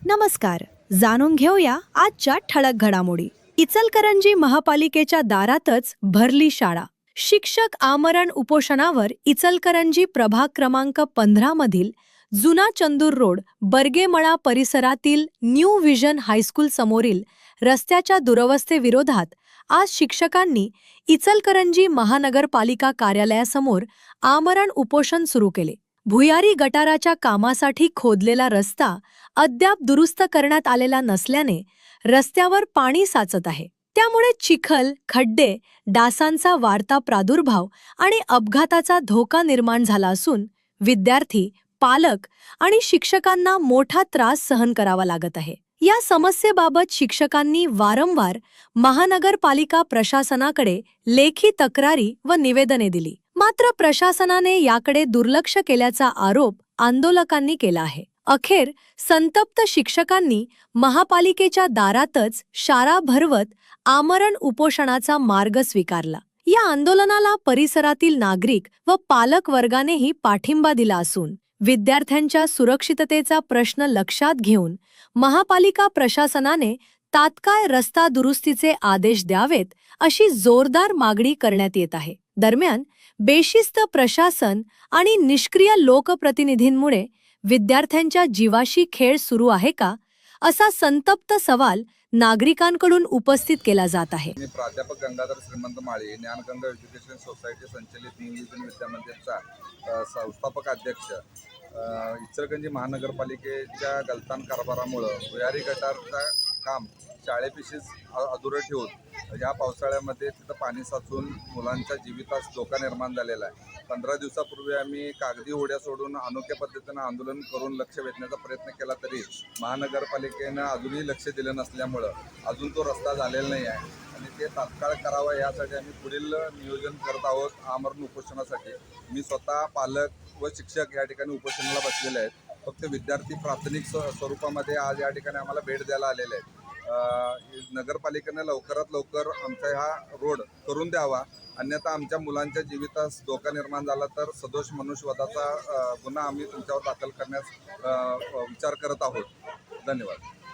नमस्कार. जाणून घेऊया आजच्या ठळक घडामोडी. इचलकरंजी महापालिकेच्या दारातच भरली शाळा. शिक्षक आमरण उपोषणावर इचलकरंजी प्रभाग क्रमांक 15 मधील जुना चंदूर रोड बर्गेमळा परिसरातील न्यू विजन हायस्कूल समोरील रस्त्याच्या दुरवस्थेविरोधात आज शिक्षकांनी इचलकरंजी महानगरपालिका कार्यालयासमोर आमरण उपोषण सुरू केले. भुयारी गटाराच्या कामासाठी खोदलेला रस्ता अद्याप दुरुस्त करण्यात आलेला नसल्याने रस्त्यावर पाणी साचत आहे. त्यामुळे चिखल, खड्डे, डासांचा वाढता प्रादुर्भाव आणि अपघाताचा धोका निर्माण झाला असून विद्यार्थी, पालक आणि शिक्षकांना मोठा त्रास सहन करावा लागत आहे. या समस्येबाबत शिक्षकांनी वारंवार महानगरपालिका प्रशासनाकडे लेखी तक्रारी व निवेदने दिली. मात्र प्रशासनाने याकडे दुर्लक्ष केल्याचा आरोप आंदोलकांनी केला आहे. अखेर संतप्त शिक्षकांनी महापालिकेच्या दारातच शाळा भरवत आमरण उपोषणाचा मार्ग स्वीकारला. या आंदोलनाला परिसरातील नागरिक व पालक वर्गानेही पाठिंबा दिला असून विद्यार्थ्यांच्या सुरक्षिततेचा प्रश्न लक्षात घेऊन महापालिका प्रशासनाने तात्काळ रस्ता दुरुस्तीचे आदेश द्यावेत अशी जोरदार मागणी करण्यात येत आहे. दरम्यान बेशिस्त प्रशासन आणि निष्क्रिय लोकप्रतिनिधींमुळे विद्यार्थ्यांच्या जीवाशी खेळ सुरू आहे का, असा संतप्त सवाल नागरिकांकडून उपस्थित केला जात आहे. मी प्राध्यापक गंगाधर श्रीमंत माळी, ज्ञानगंगा एज्युकेशन सोसायटी संचलित न्यू विजन विद्यामंदिरचा संस्थापक अध्यक्ष. इचलकरंजी महानगरपालिकेच्या गलतान कारभारामुळं भुयारी गटारचं काम शाळेपिशीच अधुरं ठेवून या पावसाळ्यामध्ये तिथं पाणी साचून मुलांच्या जीवितास धोका निर्माण झालेला आहे. 15 दिवसापूर्वी आम्ही कागदी होड्या सोडून अनोख्या पद्धतीनं आंदोलन करून लक्ष वेधण्याचा प्रयत्न केला, तरी महानगरपालिकेनं अजूनही लक्ष दिलं नसल्यामुळं अजून तो रस्ता झालेला नाही आहे आणि ते तात्काळ करावा यासाठी आम्ही पुढील नियोजन करत आहोत. आमरण उपोषणासाठी मी स्वतः पालक व शिक्षक या ठिकाणी उपोषणाला बसलेले आहेत. फक्त विद्यार्थी प्राथमिक स्वरूपामध्ये आज या ठिकाणी आम्हाला भेट द्यायला आलेले आहेत. नगरपालिकेने लवकरात लवकर आमचा हा रोड करून द्यावा, अन्यथा आमच्या मुलांच्या जीवितास धोका निर्माण झाला तर सदोष मनुष्यवधाचा गुन्हा आम्ही तुमच्यावर दाखल करण्यास विचार करत आहोत. धन्यवाद.